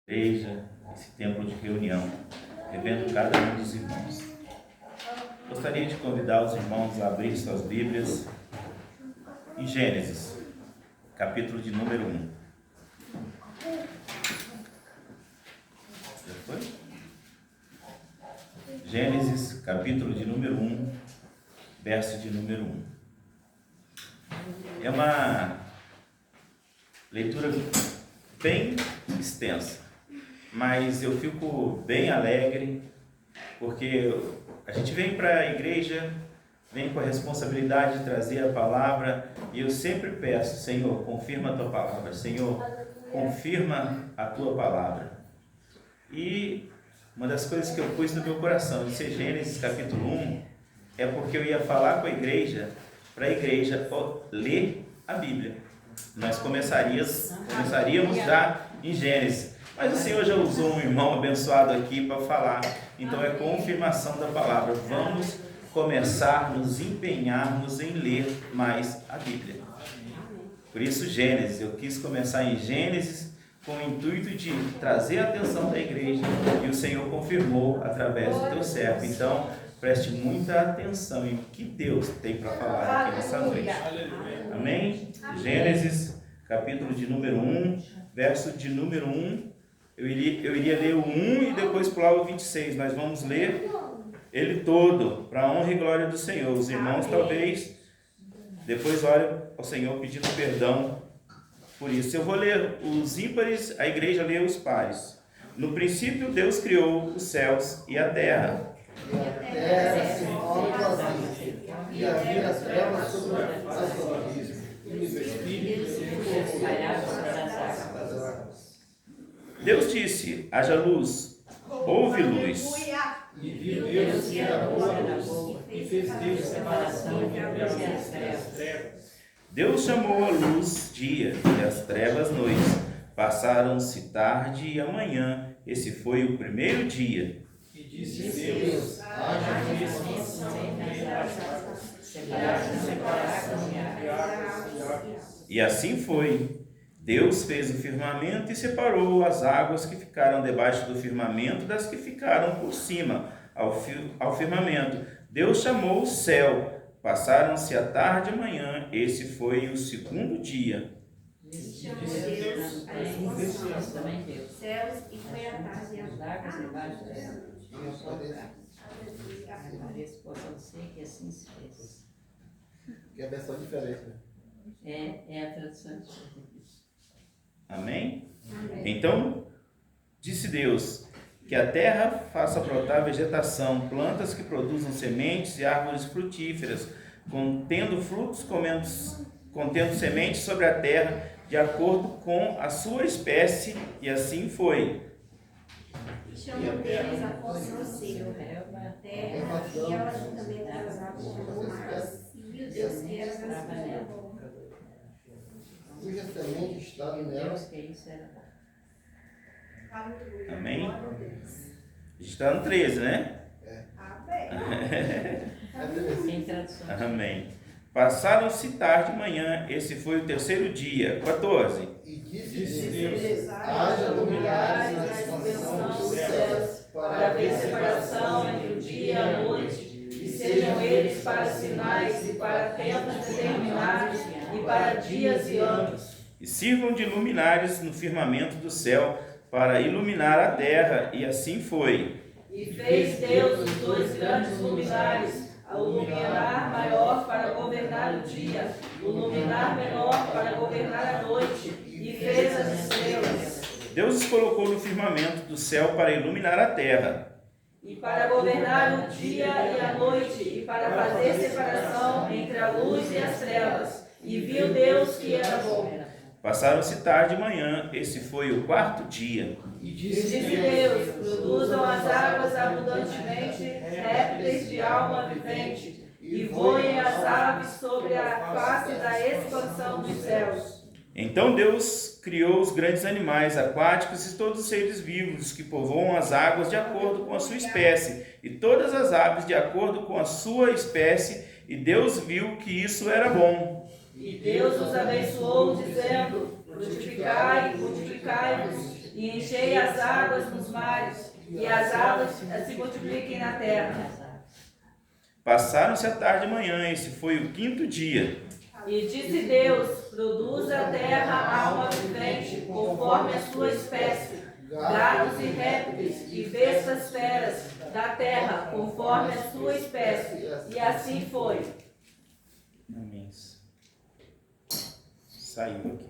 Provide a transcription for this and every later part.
igreja, esse templo de reunião, revendo cada um dos irmãos. Gostaria de convidar os irmãos a abrir suas Bíblias em Gênesis, capítulo de número 1. Já foi? Gênesis, capítulo de número 1, verso de número 1. É uma leitura bem extensa, mas eu fico bem alegre, porque a gente vem para a igreja, vem com a responsabilidade de trazer a palavra, e eu sempre peço: Senhor, confirma a tua palavra, Senhor, confirma a tua palavra. E uma das coisas que eu pus no meu coração de ser Gênesis capítulo 1 é porque eu ia falar com a igreja, para a igreja ler a Bíblia. Nós começaríamos já em Gênesis, mas o Senhor já usou um irmão abençoado aqui para falar, então é confirmação da palavra. Vamos começar nos empenharmos em ler mais a Bíblia. Por isso Gênesis, eu quis começar em Gênesis com o intuito de trazer a atenção da igreja, e o Senhor confirmou através do teu servo. Então preste muita atenção em o que Deus tem para falar aqui nessa noite. Amém? Gênesis, capítulo de número 1, verso de número 1. Eu iria ler o 1 e depois pular o 26. Nós vamos ler ele todo, para a honra e glória do Senhor. Os irmãos talvez depois olhem ao Senhor pedindo perdão por isso. Eu vou ler os ímpares, a igreja lê os pares. No princípio Deus criou os céus e a terra. E a terra se move vazia, e havia trevas sobre a face do abismo, e o Espírito se espalhava sobre as águas. Deus disse: haja luz, houve luz. E viu Deus que era boa, e fez Deus separação entre a luz e as trevas. Deus chamou a luz dia e as trevas noite. Passaram-se tarde e amanhã. Esse foi o primeiro dia. E disse Deus: haja distinção entre as águas, separação entre águas e águas. E assim foi. Deus fez o firmamento e separou as águas que ficaram debaixo do firmamento das que ficaram por cima ao firmamento. Deus chamou o céu. Passaram-se a tarde e a manhã. Esse foi o segundo dia. Deus, também Deus. Céus e foi a tarde e as águas debaixo dela. Talvez possa ser que assim se fez. Que é a versão diferente, né? É a tradução diferente. Amém? Então, disse Deus: que a terra faça brotar vegetação, plantas que produzam sementes e árvores frutíferas, contendo frutos, contendo sementes sobre a terra, de acordo com a sua espécie, e assim foi. E chamou Deus a porção seca, a terra e ela também das águas do mar. E viu Deus que era bom. Cuja semente estava nela. Deus que isso era bom. Amém? A gente está no 13, né? Tem tradução. Amém. Passaram-se tarde e manhã, esse foi o terceiro dia. 14. E disse Deus: haja luminares na expansão dos céus, para haver separação entre o dia e a noite, e sejam eles para sinais e para tempos determinados, e para dias e anos. E sirvam de luminares no firmamento do céu, para iluminar a terra, e assim foi. E fez Deus os dois grandes luminares, o luminar maior para governar o dia, o luminar menor para governar a noite, e fez as estrelas. Deus os colocou no firmamento do céu para iluminar a terra. E para governar o dia e a noite, e para fazer separação entre a luz e as trevas. E viu Deus que era bom. Passaram-se tarde e manhã, esse foi o quarto dia. E E disse Deus: produzam as águas abundantemente répteis de alma vivente, e voem as aves sobre a face da expansão dos céus. Então Deus criou os grandes animais aquáticos e todos os seres vivos que povoam as águas de acordo com a sua espécie, e todas as aves de acordo com a sua espécie, e Deus viu que isso era bom. E Deus os abençoou, dizendo: frutificai e multiplicai-vos, e enchei as águas nos mares, e as águas se multipliquem na terra. Passaram-se a tarde e manhã, esse foi o 5º dia. E disse Deus: produz a terra alma vivente, conforme a sua espécie, gados e répteis, e bestas feras da terra, conforme a sua espécie. E assim foi. Amém. Saiu aqui.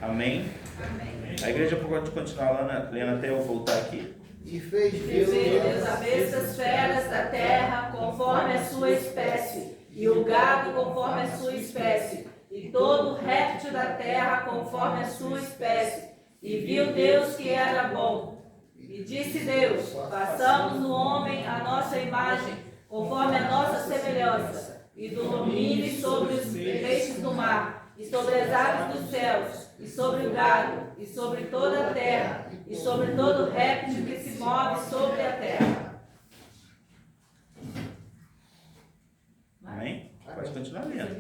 Amém? Amém. A igreja pode continuar lendo até eu voltar aqui. E fez E Deus fez as bestas feras da terra, conforme a sua espécie, e o gado conforme a sua espécie, e todo réptil da terra conforme a sua espécie. E viu Deus que era bom. E disse Deus: façamos no homem a nossa imagem, conforme a nossa semelhança, e domine sobre os peixes do mar, e sobre as aves dos céus, e sobre o gado, e sobre toda a terra, e sobre todo réptil que se move sobre a terra. Amém? Pode continuar lendo.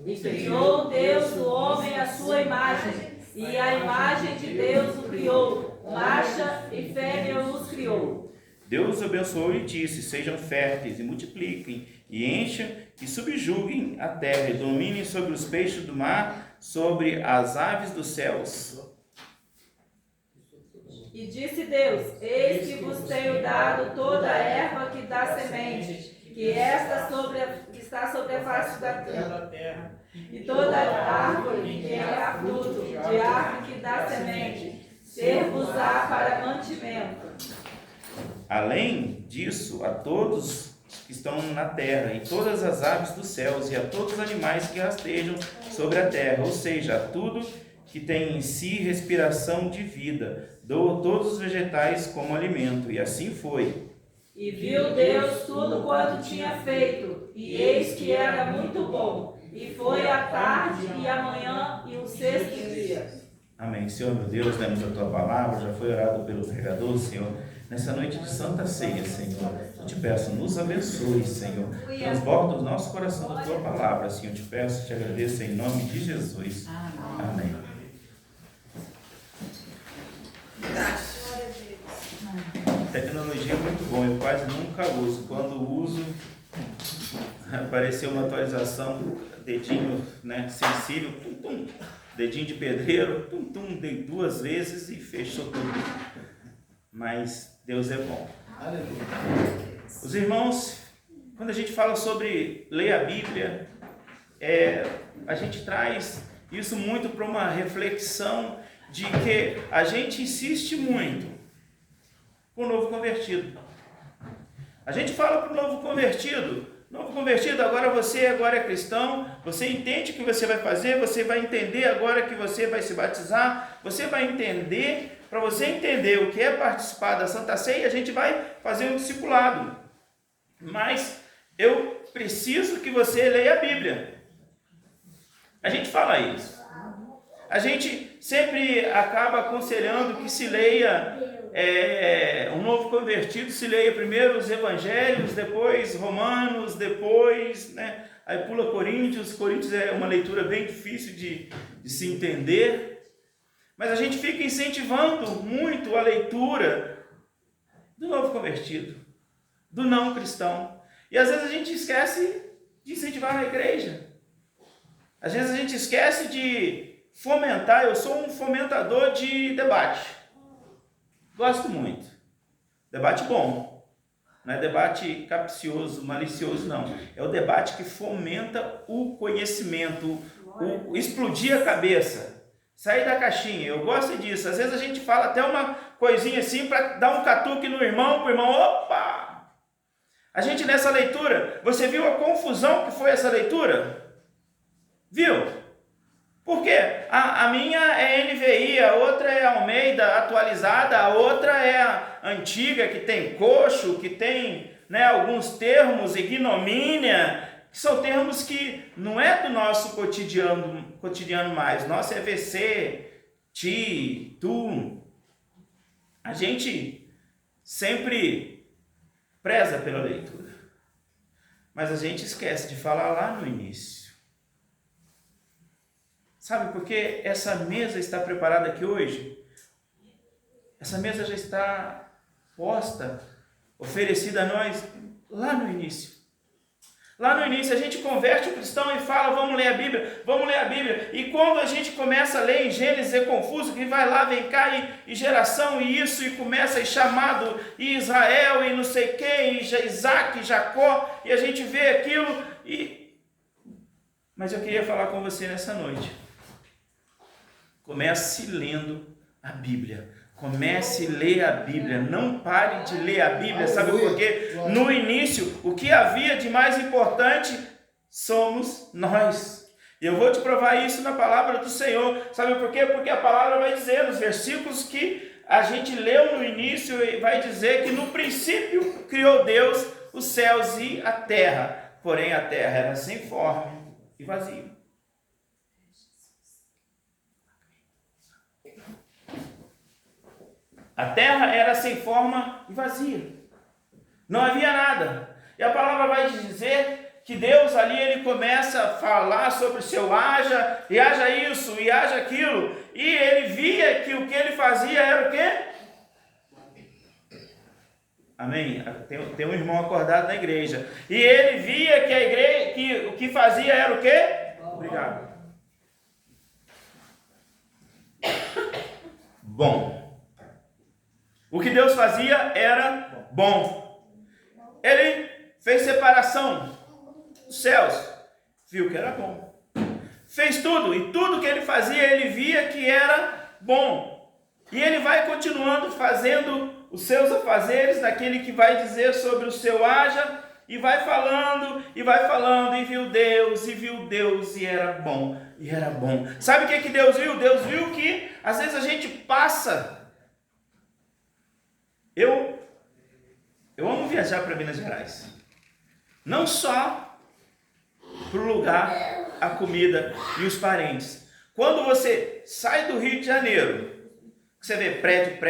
E criou Deus o homem à sua imagem, e a imagem de Deus o criou, macha e fêmea os criou. Deus abençoou e disse: sejam férteis e multipliquem, e encham e subjuguem a terra, e dominem sobre os peixes do mar, sobre as aves dos céus. E disse Deus: eis que vos tenho dado toda a erva que dá semente, que está sobre a face da terra, e toda árvore que dá fruto, de árvore que dá semente, ser-vos-á para mantimento. Além disso, a todos que estão na terra, e todas as aves dos céus, e a todos os animais que rastejam sobre a terra, ou seja, a tudo que tem em si respiração de vida, dou todos os vegetais como alimento. E assim foi. E viu Deus tudo quanto tinha feito, e eis que era muito bom. E foi a tarde e a manhã e o 6º dia. Amém. Senhor, meu Deus, demos a Tua palavra, já foi orado pelo pregador, Senhor. Nessa noite de Santa Ceia, Senhor, eu te peço, nos abençoe, Senhor. Transborda o nosso coração da Tua palavra, Senhor. Eu te peço, te agradeço em nome de Jesus. Amém. Tecnologia é muito bom, eu quase nunca uso. Quando uso, apareceu uma atualização, dedinho, né, sensível, tum, tum, dedinho de pedreiro, tum, tum, dei 2 vezes e fechou tudo. Mas Deus é bom. Os irmãos, quando a gente fala sobre ler a Bíblia, a gente traz isso muito para uma reflexão de que a gente insiste muito com o novo convertido. A gente fala para o novo convertido, agora você agora é cristão, você entende o que você vai fazer, você vai entender agora que você vai se batizar, você vai entender, para você entender o que é participar da Santa Ceia, a gente vai fazer um discipulado. Mas eu preciso que você leia a Bíblia. A gente fala isso. A gente sempre acaba aconselhando que se leia, um novo convertido se leia primeiro os evangelhos, depois Romanos, depois, né, aí pula Coríntios. Coríntios é uma leitura bem difícil de se entender, mas a gente fica incentivando muito a leitura do novo convertido, do não cristão, e às vezes a gente esquece de incentivar na igreja, às vezes a gente esquece de fomentar. Eu sou um fomentador de debate, gosto muito, debate bom, não é debate capcioso, malicioso, não, é o debate que fomenta o conhecimento, o explodir a cabeça, sair da caixinha. Eu gosto disso. Às vezes a gente fala até uma coisinha assim para dar um catuque no irmão, para o irmão, opa! A gente nessa leitura, você viu a confusão que foi essa leitura? Viu? Porque a minha é NVI, a outra é Almeida atualizada, a outra é a antiga, que tem coxo, que tem, né, alguns termos, ignomínia, que são termos que não é do nosso cotidiano mais. Nosso é VC, ti, tu. A gente sempre preza pela leitura, mas a gente esquece de falar lá no início. Sabe por que essa mesa está preparada aqui hoje? Essa mesa já está posta, oferecida a nós lá no início. Lá no início a gente converte o cristão e fala, vamos ler a Bíblia, vamos ler a Bíblia. E quando a gente começa a ler em Gênesis é confuso, que vai lá, vem cá, e geração, e isso, e começa, e chamado, e Israel, e não sei quem, e Isaac, e Jacó, e a gente vê aquilo, Mas eu queria falar com você nessa noite. Comece lendo a Bíblia. Comece a ler a Bíblia, não pare de ler a Bíblia, sabe por quê? No início, o que havia de mais importante somos nós. E eu vou te provar isso na palavra do Senhor, sabe por quê? Porque a palavra vai dizer, nos versículos que a gente leu no início, vai dizer que no princípio criou Deus os céus e a terra, porém a terra era sem forma e vazia. A terra era sem forma e vazia. Não havia nada. E a palavra vai dizer que Deus ali, ele começa a falar sobre o seu haja, e haja isso, e haja aquilo. E ele via que o que ele fazia era o quê? Amém? Tem um irmão acordado na igreja. E ele via que a igreja, que o que fazia era o quê? Obrigado. Bom. O que Deus fazia era bom. Ele fez separação dos céus, viu que era bom. Fez tudo, e tudo que ele fazia, ele via que era bom. E ele vai continuando fazendo os seus afazeres, naquele que vai dizer sobre o seu haja, e vai falando, e viu Deus, e era bom, e era bom. Sabe o que Deus viu? Deus viu que, às vezes, a gente passa... Eu amo viajar para Minas Gerais. Não só para o lugar, a comida e os parentes. Quando você sai do Rio de Janeiro, você vê prédio,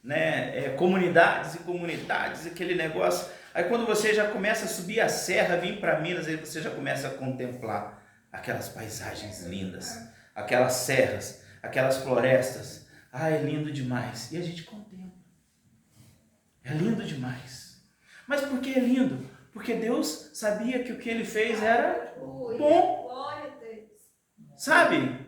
né? Comunidades e comunidades, aquele negócio. Aí quando você já começa a subir a serra, vir para Minas, aí você já começa a contemplar aquelas paisagens lindas, aquelas serras, aquelas florestas. Ah, é lindo demais. E a gente contempla. É lindo demais. Mas por que é lindo? Porque Deus sabia que o que ele fez era bom. Sabe?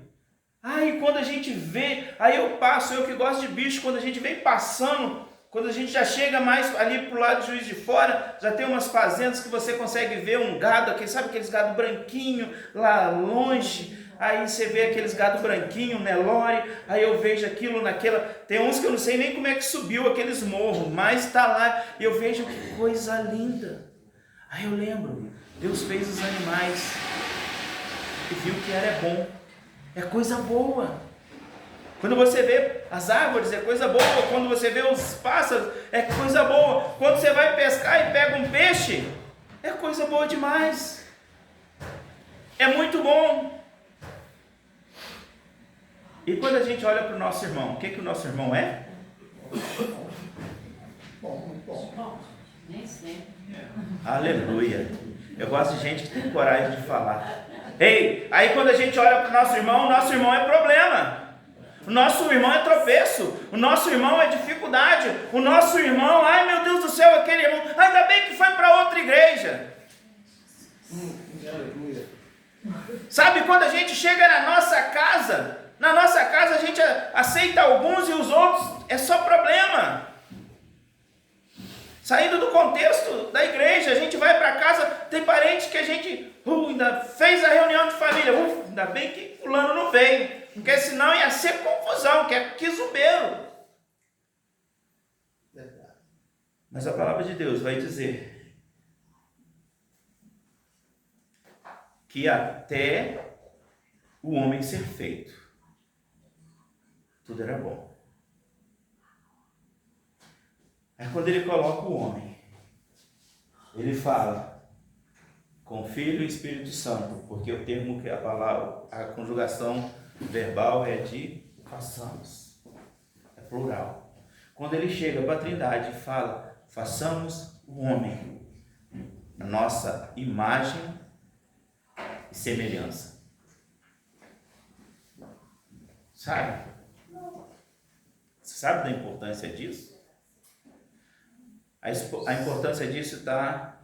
Aí quando a gente vê, aí eu que gosto de bicho, quando a gente vem passando, quando a gente já chega mais ali pro lado de Juiz de Fora, já tem umas fazendas que você consegue ver um gado, sabe aqueles gado branquinho lá longe. Aí você vê aqueles gado branquinho, Nelore, aí eu vejo aquilo naquela... Tem uns que eu não sei nem como é que subiu aqueles morros, mas está lá, e eu vejo que coisa linda. Aí eu lembro, Deus fez os animais e viu que era bom, é coisa boa. Quando você vê as árvores, é coisa boa. Quando você vê os pássaros, é coisa boa. Quando você vai pescar e pega um peixe, é coisa boa demais. É muito bom. E quando a gente olha para o nosso irmão, o que o nosso irmão é? Bom. Nem sempre. Aleluia. Eu gosto de gente que tem coragem de falar. Ei, aí quando a gente olha para o nosso irmão é problema. O nosso irmão é tropeço. O nosso irmão é dificuldade. O nosso irmão, ai meu Deus do céu, aquele irmão, ainda bem que foi para outra igreja. Aleluia. Sabe quando a gente chega na nossa casa a gente aceita alguns e os outros é só problema. Saindo do contexto da igreja, a gente vai para casa, tem parente que a gente ainda fez a reunião de família, ainda bem que fulano não veio, porque senão ia ser confusão, que é quizumbeiro. Mas a palavra de Deus vai dizer que até o homem ser feito, tudo era bom. Aí quando ele coloca o homem, ele fala com Filho e Espírito Santo, porque o termo que a palavra, a conjugação verbal é de façamos, é plural. Quando ele chega para a Trindade e fala, façamos o homem, a nossa imagem e semelhança. Sabe? Você sabe da importância disso? A importância disso está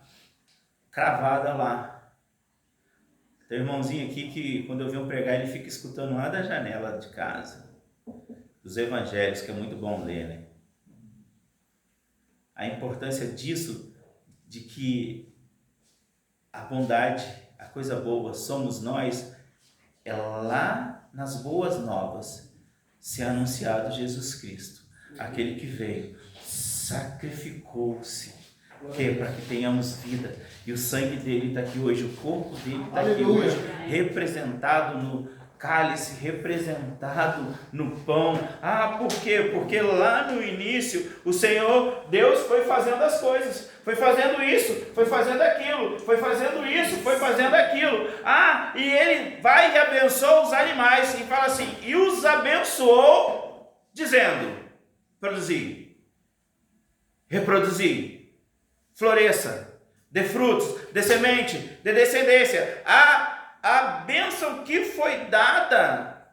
cravada lá. Tem um irmãozinho aqui que, quando eu venho pregar, ele fica escutando lá da janela de casa, dos evangelhos, que é muito bom ler, né? A importância disso, de que a bondade, a coisa boa, somos nós, é lá nas boas novas ser anunciado Jesus Cristo, aquele que veio, sacrificou-se, para que tenhamos vida, e o sangue dele está aqui hoje, o corpo dele está aqui hoje, representado no cálice, representado no pão. Por quê? Porque lá no início o Senhor Deus foi fazendo as coisas, foi fazendo isso, foi fazendo aquilo, foi fazendo isso, foi fazendo aquilo. E ele vai e abençoa os animais, e fala assim, e os abençoou, dizendo, produzir, reproduzir, floresça, dê frutos, dê semente, dê descendência. A bênção que foi dada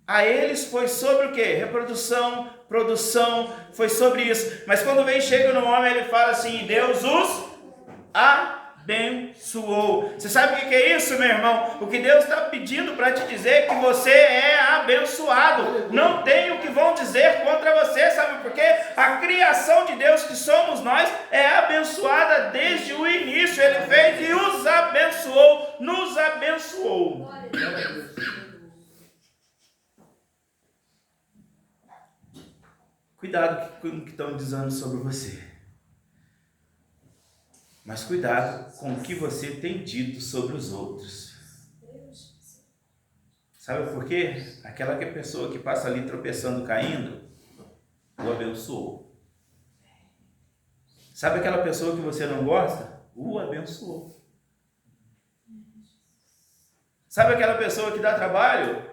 a eles foi sobre o quê? Reprodução, produção, foi sobre isso. Mas quando chega no homem, ele fala assim, Deus os abençoou. Você sabe o que é isso, meu irmão? O que Deus está pedindo para te dizer é que você é abençoado. Não tem o que vão dizer contra você, sabe por quê? A criação de Deus, que somos nós, é abençoada desde o início. Ele fez e os abençoou, nos abençoou. Cuidado com o que estão dizendo sobre você. Mas cuidado com o que você tem dito sobre os outros. Sabe por quê? Aquela pessoa que passa ali tropeçando, caindo, o abençoou. Sabe aquela pessoa que você não gosta? O abençoou. Sabe aquela pessoa que dá trabalho?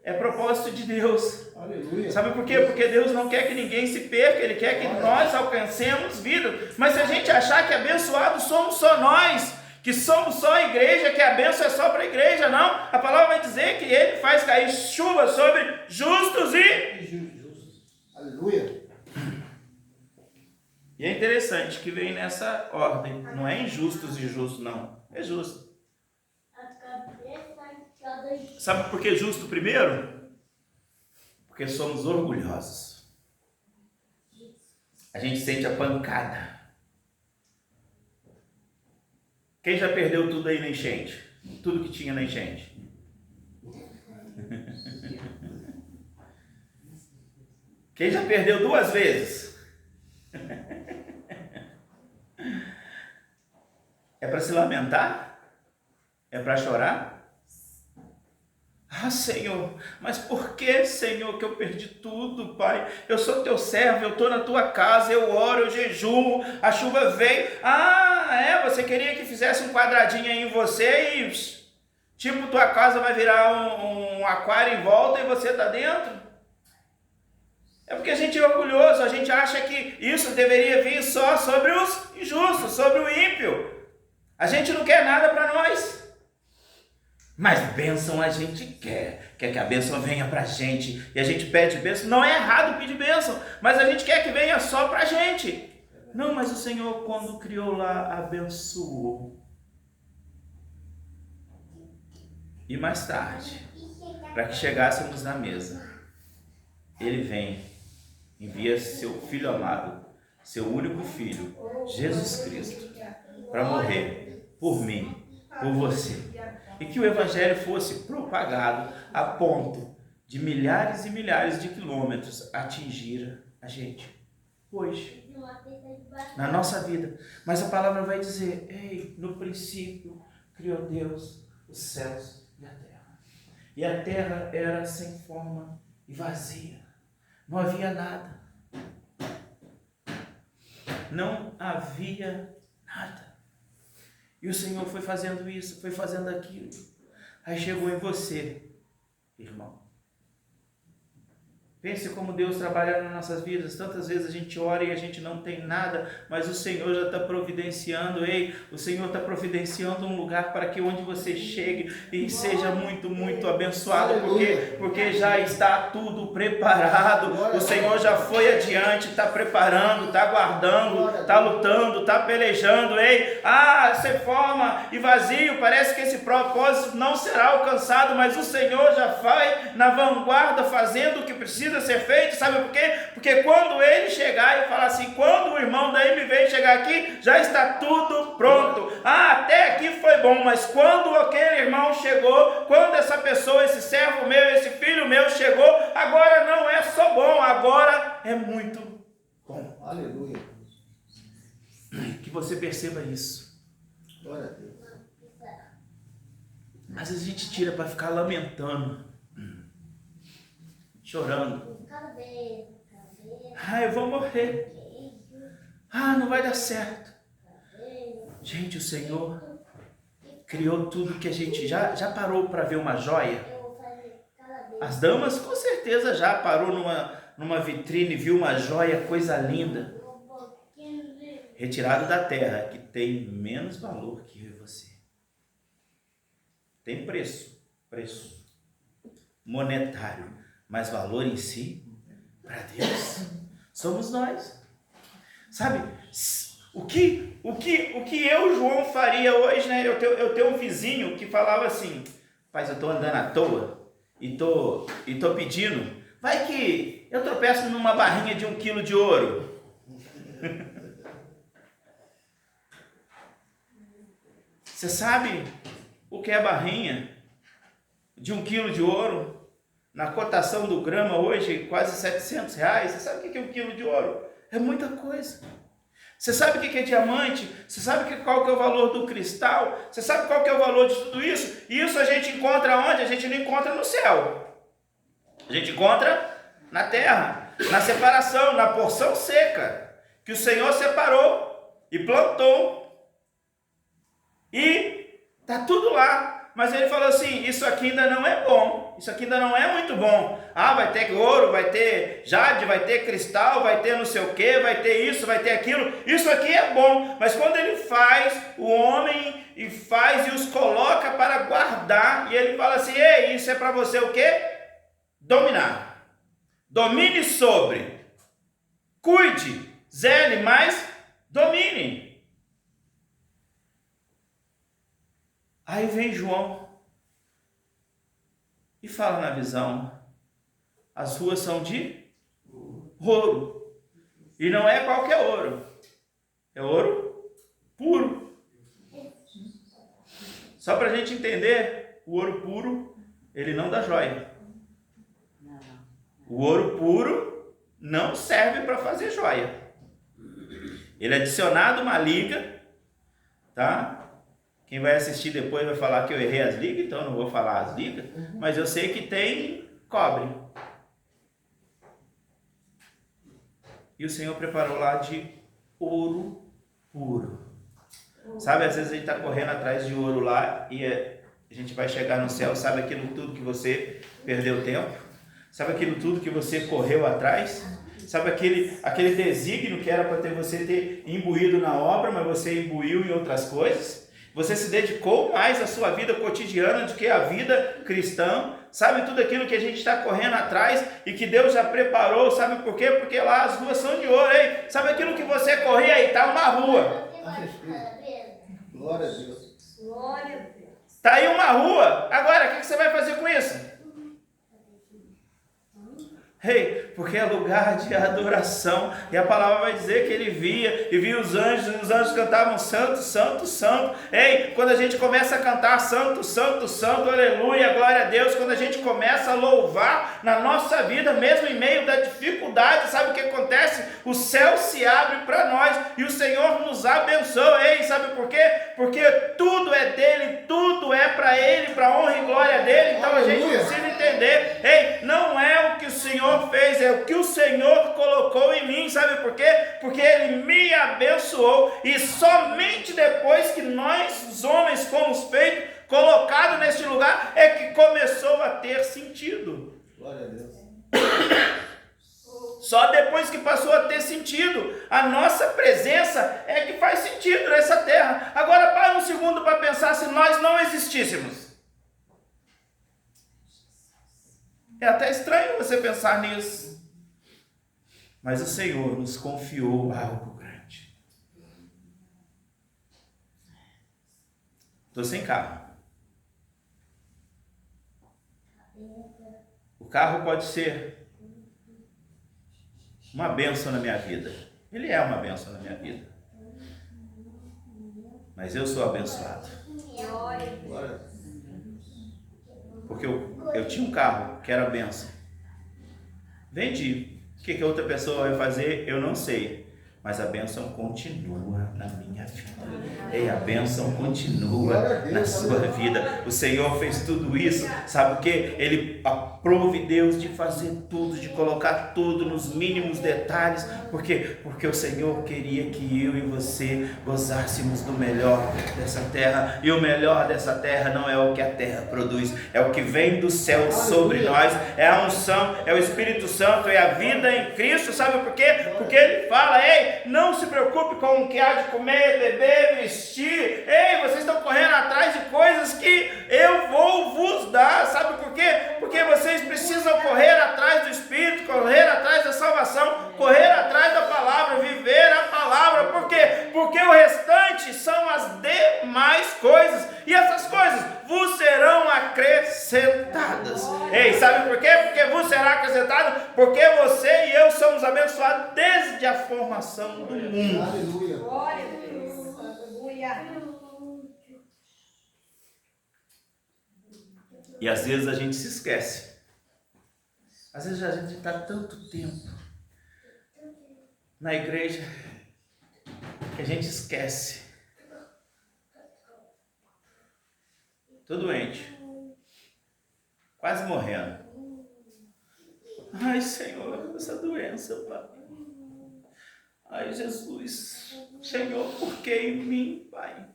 É propósito de Deus. Aleluia. Sabe por quê? Porque Deus não quer que ninguém se perca, Ele quer que nós alcancemos vida. Mas se a gente achar que abençoados somos só nós, que somos só a igreja, que a bênção é só para a igreja, não. A palavra vai dizer que Ele faz cair chuva sobre justos e... Aleluia. E é interessante que vem nessa ordem. Não é injustos e justos, não. É justo. Sabe por que justo primeiro? Porque somos orgulhosos. A gente sente a pancada. Quem já perdeu tudo aí na enchente? Tudo que tinha na enchente? Quem já perdeu 2 vezes? É para se lamentar? É para chorar? Senhor, mas por que, Senhor, que eu perdi tudo, Pai? Eu sou teu servo, eu estou na tua casa, eu oro, eu jejuo, a chuva veio. Você queria que fizesse um quadradinho aí em você e, tipo, tua casa vai virar um aquário em volta e você está dentro? É porque a gente é orgulhoso, a gente acha que isso deveria vir só sobre os injustos, sobre o ímpio. A gente não quer nada para nós. Mas bênção a gente quer que a bênção venha para a gente, e a gente pede bênção. Não é errado pedir bênção, mas a gente quer que venha só para a gente. Não, mas o Senhor, quando criou lá, abençoou. E mais tarde, para que chegássemos na mesa, Ele vem, envia seu Filho amado, seu único Filho, Jesus Cristo, para morrer por mim, por você. E que o Evangelho fosse propagado a ponto de milhares e milhares de quilômetros atingir a gente hoje, na nossa vida. Mas a palavra vai dizer, no princípio criou Deus os céus e a terra. E a terra era sem forma e vazia. Não havia nada. Não havia nada. E o Senhor foi fazendo isso, foi fazendo aquilo. Aí chegou em você, irmão. Pense como Deus trabalha nas nossas vidas. Tantas vezes a gente ora e a gente não tem nada, mas o Senhor já está providenciando. Ei, o Senhor está providenciando um lugar para que onde você chegue e seja muito, muito abençoado, porque já está tudo preparado. O Senhor já foi adiante, está preparando, está guardando, está lutando, está pelejando. Ei, você forma e vazio, parece que esse propósito não será alcançado, mas o Senhor já vai na vanguarda fazendo o que precisa ser feito. Sabe por quê? Porque quando ele chegar e falar assim, quando o irmão da MV chegar aqui, já está tudo pronto. Até aqui foi bom, mas quando aquele irmão chegou, quando essa pessoa, esse servo meu, esse filho meu chegou, agora não é só bom, agora é muito bom. Aleluia. Que você perceba isso. Glória a Deus. Às vezes a gente tira para ficar lamentando, chorando. Eu vou morrer. Não vai dar certo. Gente, o Senhor criou tudo que a gente já parou para ver uma joia. As damas com certeza já parou numa vitrine e viu uma joia, coisa linda, retirado da terra, que tem menos valor que eu e você. Tem preço monetário, mas valor em si, para Deus, somos nós. Sabe, o que eu, João, faria hoje, né? Eu tenho um vizinho que falava assim, rapaz, eu estou andando à toa e tô pedindo, vai que eu tropeço numa barrinha de 1 quilo de ouro. Você sabe o que é a barrinha de 1 quilo de ouro? Na cotação do grama hoje, quase R$700. Você sabe o que é 1 quilo de ouro? É muita coisa. Você sabe o que é diamante? Você sabe qual que é o valor do cristal? Você sabe qual que é o valor de tudo isso? E isso a gente encontra onde? A gente não encontra no céu. A gente encontra na terra, na separação, na porção seca, que o Senhor separou e plantou. E está tudo lá. Mas ele falou assim, isso aqui ainda não é bom, isso aqui ainda não é muito bom. Vai ter ouro, vai ter jade, vai ter cristal, vai ter não sei o que, vai ter isso, vai ter aquilo. Isso aqui é bom, mas quando ele faz o homem e os coloca para guardar, e ele fala assim, ei, isso é para você o quê? Dominar. Domine sobre. Cuide, zele, mas domine. Aí vem João e fala na visão, as ruas são de ouro, e não é qualquer ouro, é ouro puro. Só para a gente entender, o ouro puro, ele não dá joia. O ouro puro não serve para fazer joia. Ele é adicionado uma liga, tá? Quem vai assistir depois vai falar que eu errei as ligas, então eu não vou falar as ligas, mas eu sei que tem cobre. E o Senhor preparou lá de ouro puro. Sabe, às vezes a gente está correndo atrás de ouro lá e a gente vai chegar no céu, sabe aquilo tudo que você perdeu tempo? Sabe aquilo tudo que você correu atrás? Sabe aquele desígnio que era para você ter imbuído na obra, mas você imbuiu em outras coisas? Você se dedicou mais à sua vida cotidiana do que à vida cristã. Sabe tudo aquilo que a gente está correndo atrás e que Deus já preparou, sabe por quê? Porque lá as ruas são de ouro, hein? Sabe aquilo que você corria aí? Está uma rua. Glória a Deus. Glória a Deus. Está aí uma rua. Agora, o que você vai fazer com isso? Porque é lugar de adoração, e a palavra vai dizer que ele via os anjos cantavam santo, santo, santo. Quando a gente começa a cantar santo, santo, santo, aleluia, glória a Deus, quando a gente começa a louvar na nossa vida, mesmo em meio da dificuldade, sabe o que acontece? O céu se abre para nós, e o Senhor nos abençoa. Sabe por quê? Porque tudo é dele, tudo é para ele, para honra e glória dele. Então a gente precisa entender, não é o que o Senhor fez, é o que o Senhor colocou em mim. Sabe por quê? Porque ele me abençoou, e somente depois que nós, os homens, fomos feitos, colocados neste lugar, é que começou a ter sentido. Glória a Deus. Só depois que passou a ter sentido. A nossa presença é que faz sentido nessa terra. Agora para um segundo para pensar se nós não existíssemos. É até estranho você pensar nisso. Mas o Senhor nos confiou algo grande. Estou sem carro. O carro pode ser uma bênção na minha vida. Ele é uma bênção na minha vida. Mas eu sou abençoado. Porque eu tinha um carro que era bênção. Vendi. O que a outra pessoa vai fazer, eu não sei. Mas a bênção continua na minha vida. E a bênção continua na sua vida. O Senhor fez tudo isso. Sabe o que? Ele aprove Deus de fazer tudo, de colocar tudo nos mínimos detalhes. Por quê? Porque o Senhor queria que eu e você gozássemos do melhor dessa terra. E o melhor dessa terra não é o que a terra produz. É o que vem do céu sobre nós. É a unção, é o Espírito Santo, é a vida em Cristo. Sabe por quê? Porque Ele fala, ei, não se preocupe com o que há de comer, beber, vestir. Ei, vocês estão correndo atrás de coisas que eu vou vos dar. Sabe por quê? Porque vocês precisam correr atrás do Espírito, correr atrás da salvação, correr atrás da palavra, viver a palavra. Por quê? Porque o restante são as demais coisas. E essas coisas vos serão acrescentadas. Ei, sabe por quê? Porque vos será acrescentado, porque você e eu somos abençoados desde a formação do mundo. Aleluia. Glória a Deus. Aleluia. E às vezes a gente se esquece. Às vezes a gente está tanto tempo na igreja que a gente esquece. Tô doente, quase morrendo. Ai, Senhor, essa doença, Pai. Ai, Jesus, Senhor, por que em mim, Pai?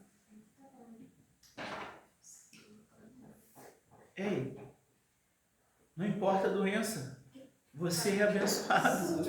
Ei, não importa a doença, você é abençoado.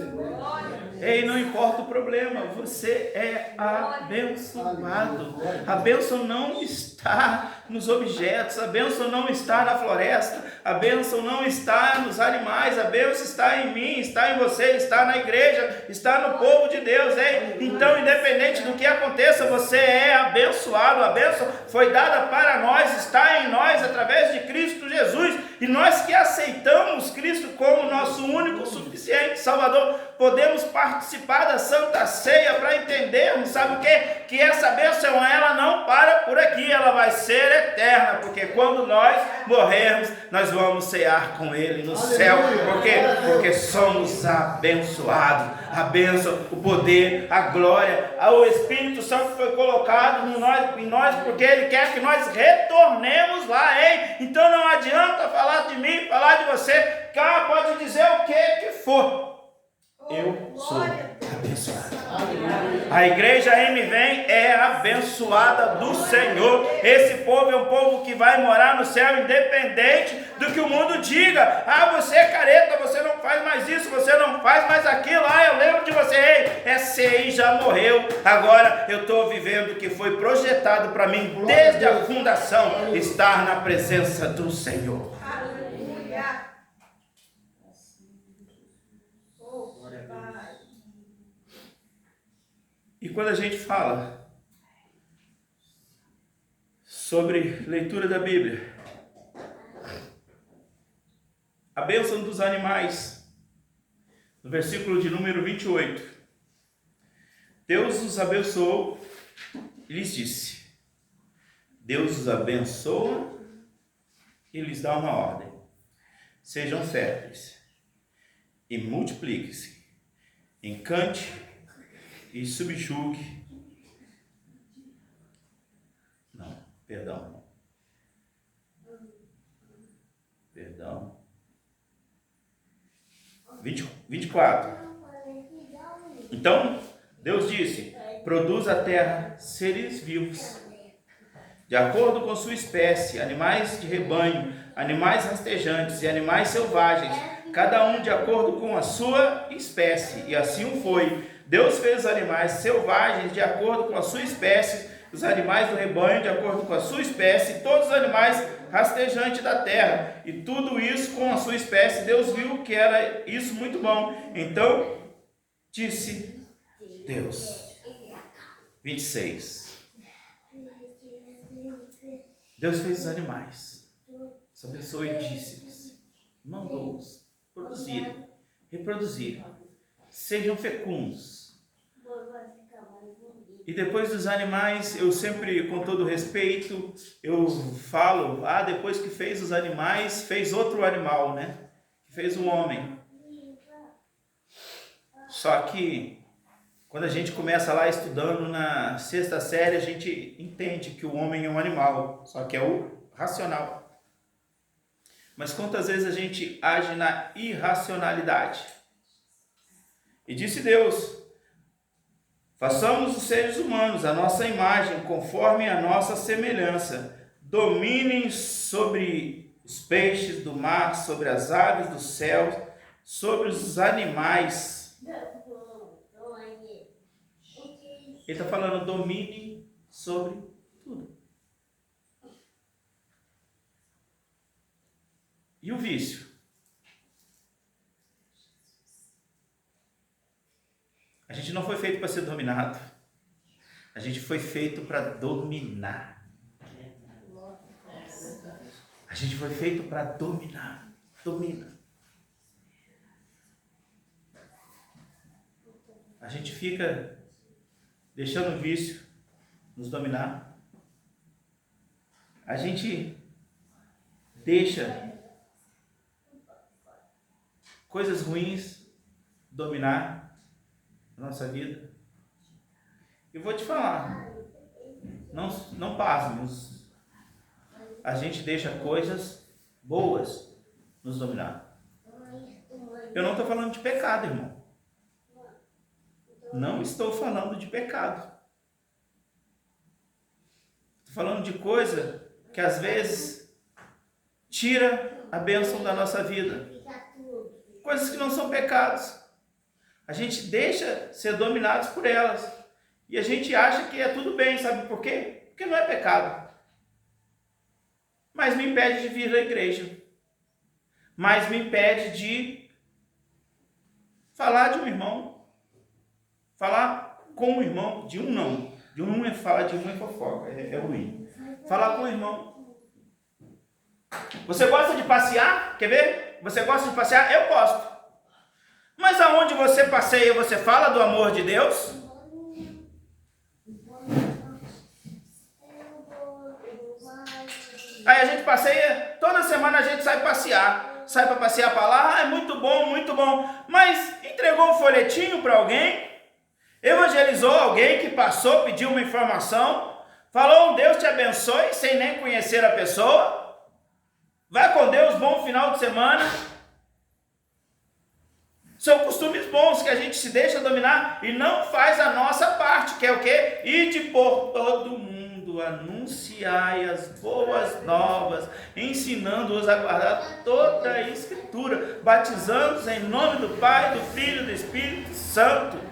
Ei, não importa o problema, você é abençoado. A bênção não está nos objetos, a bênção não está na floresta, a bênção não está nos animais, a bênção está em mim, está em você, está na igreja, está no povo de Deus. Ei? Então, independente do que aconteça, você é abençoado. A bênção foi dada para nós, está em nós através de Cristo Jesus. E nós que aceitamos Cristo como nosso único, suficiente Salvador, podemos participar da Santa Ceia para entendermos, sabe o quê? Que essa bênção, ela não para por aqui, ela vai ser eterna, porque quando nós morrermos, nós vamos cear com Ele no céu. Por quê? Porque somos abençoados. A bênção, o poder, a glória, o Espírito Santo foi colocado em nós, porque Ele quer que nós retornemos lá, hein? Então não adianta falar de mim, falar de você, cá pode dizer o que for. Eu sou abençoado. A igreja MVem é abençoada do Senhor. Esse povo é um povo que vai morar no céu, independente do que o mundo diga. Ah, você é careta, você não faz mais isso, você não faz mais aquilo. Ah, eu lembro de você. Ei, essa aí já morreu. Agora eu estou vivendo o que foi projetado para mim desde a fundação, estar na presença do Senhor. Aleluia. E quando a gente fala sobre leitura da Bíblia, a bênção dos animais, no versículo de número 28, Deus os abençoou e lhes disse: Deus os abençoa e lhes dá uma ordem: sejam férteis e multipliquem-se, encante e subjugue. Não, perdão. 24. Então, Deus disse: produz a terra seres vivos, de acordo com sua espécie, animais de rebanho, animais rastejantes e animais selvagens, cada um de acordo com a sua espécie. E assim o foi. Deus fez os animais selvagens de acordo com a sua espécie, os animais do rebanho de acordo com a sua espécie, todos os animais rastejantes da terra, e tudo isso com a sua espécie. Deus viu que era isso muito bom. Então disse Deus. 26. Deus fez os animais, os abençoou e disse-lhes, mandou-os produzirem, reproduzirem, sejam fecundos. E depois dos animais, eu sempre, com todo respeito, eu falo, depois que fez os animais, fez outro animal, né? Fez o homem. Só que, quando a gente começa lá estudando na 6ª série, a gente entende que o homem é um animal, só que é o racional. Mas quantas vezes a gente age na irracionalidade? E disse Deus, façamos os seres humanos a nossa imagem, conforme a nossa semelhança. Dominem sobre os peixes do mar, sobre as aves do céu, sobre os animais. Ele está falando, domine sobre tudo. E o vício? A gente não foi feito para ser dominado. A gente foi feito para dominar. A gente foi feito para dominar. Domina. A gente fica deixando o vício nos dominar. A gente deixa coisas ruins dominar a nossa vida. E vou te falar, não pasmos, a gente deixa coisas boas nos dominar. Eu não estou falando de pecado, irmão. Não estou falando de pecado. Estou falando de coisa que às vezes tira a bênção da nossa vida. Coisas que não são pecados. A gente deixa ser dominados por elas. E a gente acha que é tudo bem, sabe por quê? Porque não é pecado. Mas me impede de vir à igreja. Mas me impede de falar de um irmão. Falar com o irmão, de um não. De um é falar, de um é fofoca, é ruim. Falar com o irmão. Você gosta de passear? Quer ver? Você gosta de passear? Eu gosto. Mas aonde você passeia, você fala do amor de Deus? Aí a gente passeia, toda semana a gente sai passear. Sai para passear para lá, é muito bom, muito bom. Mas entregou um folhetinho para alguém? Evangelizou alguém que passou, pediu uma informação, falou um Deus te abençoe, sem nem conhecer a pessoa? Vai com Deus, bom final de semana. São costumes bons que a gente se deixa dominar e não faz a nossa parte, que é o quê? Ir por todo mundo, anunciai as boas novas, ensinando-os a guardar toda a Escritura, batizando-os em nome do Pai, do Filho e do Espírito Santo.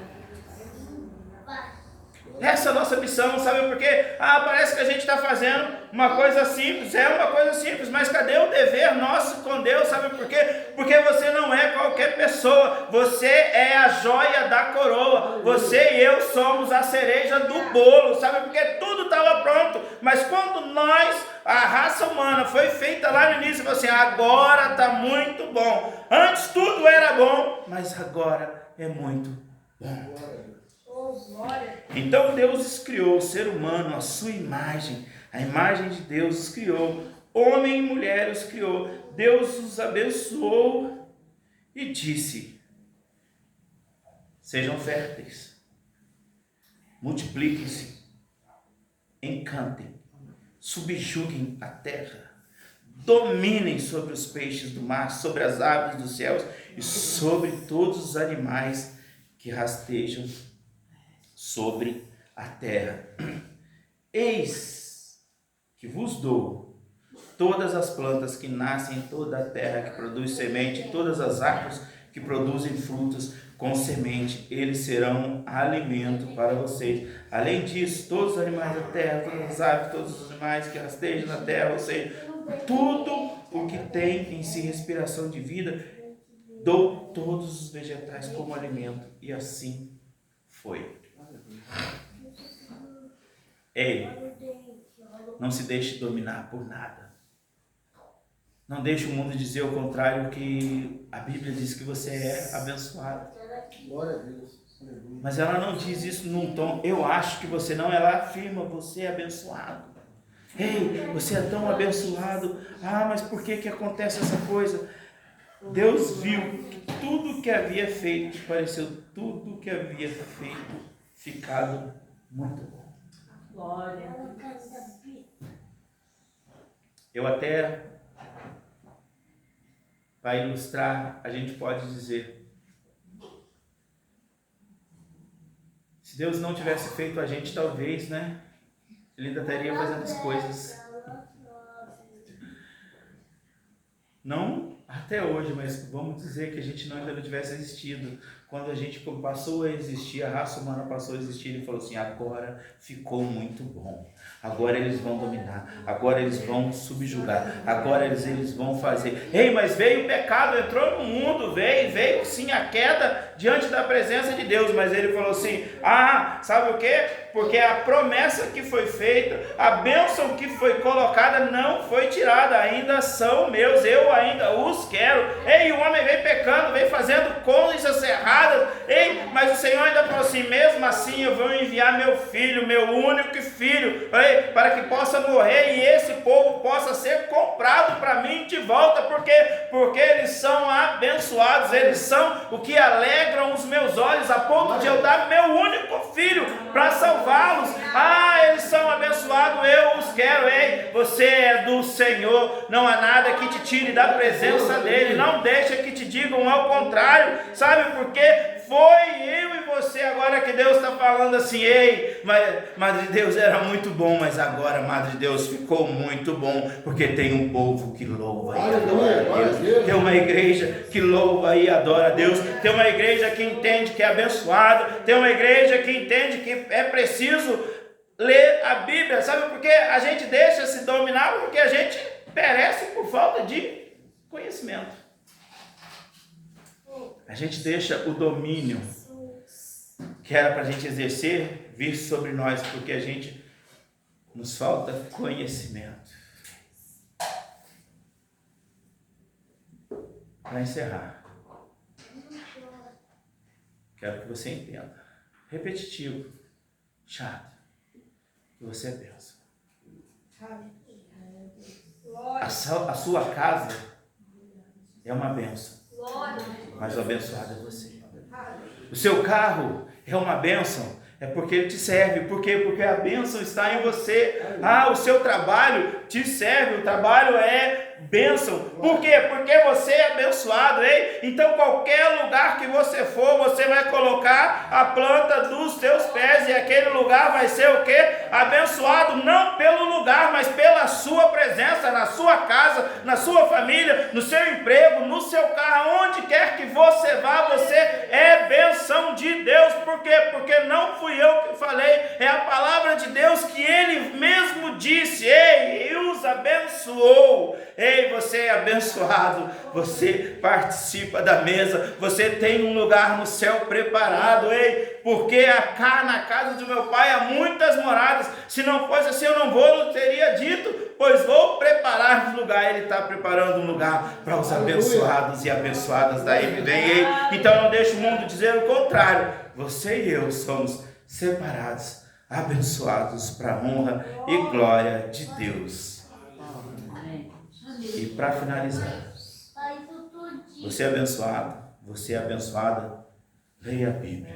Essa é a nossa missão, sabe por quê? Parece que a gente está fazendo uma coisa simples, é uma coisa simples, mas cadê o dever nosso com Deus, sabe por quê? Porque você não é qualquer pessoa, você é a joia da coroa, você e eu somos a cereja do bolo, sabe? Porque tudo estava pronto, mas quando nós, a raça humana, foi feita lá no início, falou assim, agora está muito bom, antes tudo era bom, mas agora é muito bom. Então Deus criou o ser humano à sua imagem, a imagem de Deus os criou, homem e mulher os criou, Deus os abençoou e disse, sejam férteis, multipliquem-se, encantem, subjuguem a terra, dominem sobre os peixes do mar, sobre as aves dos céus e sobre todos os animais que rastejam sobre a terra. Eis que vos dou todas as plantas que nascem em toda a terra, que produz semente, todas as árvores que produzem frutos com semente, eles serão alimento para vocês. Além disso, todos os animais da terra, todas as aves, todos os animais que rastejam na terra, ou seja, tudo o que tem em si respiração de vida, dou todos os vegetais como alimento. E assim foi. Ei, não se deixe dominar por nada. Não deixe o mundo dizer o contrário, que a Bíblia diz que você é abençoado. Glória a Deus. Mas ela não diz isso num tom, eu acho que você não, ela afirma, você é abençoado. Ei, você é tão abençoado. Ah, mas por que acontece essa coisa? Deus viu que tudo que havia feito, pareceu tudo que havia feito, ficado muito bom. Glória. Eu até, para ilustrar, a gente pode dizer, se Deus não tivesse feito a gente, talvez, né? Ele ainda estaria fazendo as coisas. Não até hoje, mas vamos dizer que a gente ainda não tivesse existido. Quando a gente passou a existir, a raça humana passou a existir, ele falou assim, agora ficou muito bom. Agora eles vão dominar, agora eles vão subjugar, agora eles vão fazer. Ei, mas veio o pecado, entrou no mundo, veio sim a queda diante da presença de Deus, mas ele falou assim, sabe o quê? Porque a promessa que foi feita, a bênção que foi colocada não foi tirada, ainda são meus, eu ainda os quero. Ei, o homem veio pecando, veio fazendo coisas erradas, ei, mas o Senhor ainda falou assim, mesmo assim eu vou enviar meu filho, meu único filho, ei, para que possa morrer e esse povo possa ser comprado para mim de volta, porque eles são abençoados, eles são o que alegram os meus olhos, a ponto de eu dar meu único filho para salvá-los. Eles são abençoados, eu os quero. Ei, você é do Senhor, não há nada que te tire da presença dele, não deixa que te digam ao contrário, sabe por quê? Foi eu e você agora que Deus está falando assim, ei, Madre de Deus era muito bom, mas agora Madre de Deus ficou muito bom, porque tem um povo que louva e adora a Deus, tem uma igreja que louva e adora a Deus, tem uma igreja que entende que é abençoado, tem uma igreja que entende que é preciso ler a Bíblia, sabe por quê? A gente deixa se dominar porque a gente perece por falta de conhecimento. A gente deixa o domínio que era para a gente exercer vir sobre nós, porque a gente nos falta conhecimento. Para encerrar, quero que você entenda, repetitivo, chato, que você é bênção. A sua casa é uma bênção, mas o abençoado é você. O seu carro é uma bênção, é porque ele te serve. Por quê? Porque a bênção está em você. O seu trabalho te serve, o trabalho é bênção. Por quê? Porque você é abençoado, hein? Então qualquer lugar que você for, você vai colocar a planta dos seus pés e aquele lugar vai ser o quê? Abençoado, não pelo lugar, mas pela sua presença, na sua casa, na sua família, no seu emprego, no seu carro, onde quer que você vá, você é bênção de Deus. Por quê? Porque não fui eu que falei, é a palavra de Deus que ele mesmo disse, ei, os abençoou. Ei, você é abençoado, você participa da mesa, você tem um lugar no céu preparado, ei, porque cá na casa do meu pai há muitas moradas, se não fosse assim eu não teria dito, pois vou preparar um lugar. Ele está preparando um lugar para os abençoados e abençoadas da MBM, então não deixe o mundo dizer o contrário, você e eu somos separados, abençoados para a honra e glória de Deus. E para finalizar, você é abençoado, você é abençoada, leia a Bíblia,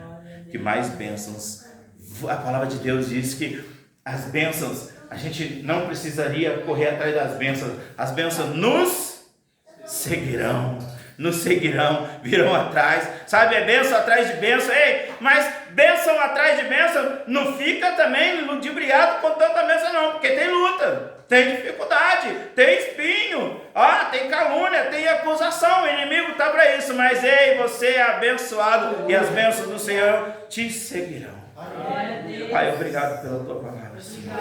que mais bênçãos, a palavra de Deus diz que as bênçãos, a gente não precisaria correr atrás das bênçãos, as bênçãos nos seguirão, nos seguirão, virão atrás, sabe, é bênção atrás de bênção. Ei, mas bênção atrás de bênção, não fica também ludibriado com tanta bênção não, porque tem luta, tem dificuldade, tem espinho, tem calúnia, tem acusação, o inimigo está para isso, mas ei, você é abençoado e as bênçãos do Senhor te seguirão. Pai, obrigado pela tua palavra, Senhor,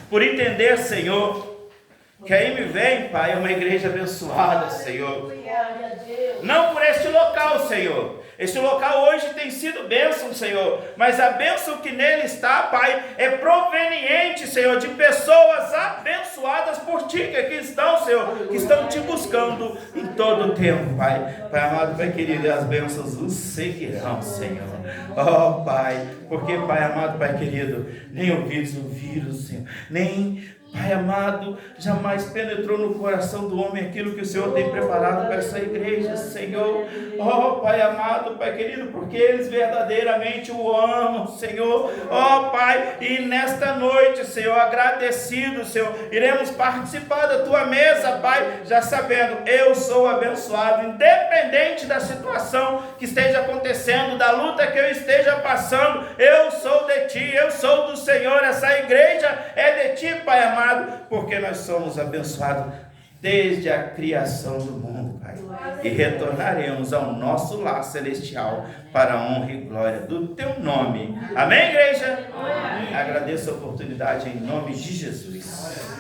por entender, Senhor, que aí me vem, Pai, uma igreja abençoada, Senhor. Não por este local, Senhor. Este local hoje tem sido bênção, Senhor. Mas a bênção que nele está, Pai, é proveniente, Senhor, de pessoas abençoadas por Ti, que aqui estão, Senhor, que estão Te buscando em todo o tempo, Pai. Pai amado, Pai querido, e as bênçãos os seguirão, Senhor. Oh, Pai, porque, Pai amado, Pai querido, nem ouviram, Senhor, nem... Pai amado, jamais penetrou no coração do homem aquilo que o Senhor tem preparado para essa igreja, Senhor. Oh, Pai amado, Pai querido, porque eles verdadeiramente o amam, Senhor. Oh, Pai, e nesta noite, Senhor, agradecido, Senhor, iremos participar da Tua mesa, Pai, já sabendo, eu sou abençoado, independente da situação que esteja acontecendo, da luta que eu esteja passando, eu sou de Ti, eu sou do Senhor, essa igreja é de Ti, Pai amado, porque nós somos abençoados desde a criação do mundo, Pai, e retornaremos ao nosso lar celestial para a honra e glória do Teu nome. Amém, igreja? Agradeço a oportunidade em nome de Jesus.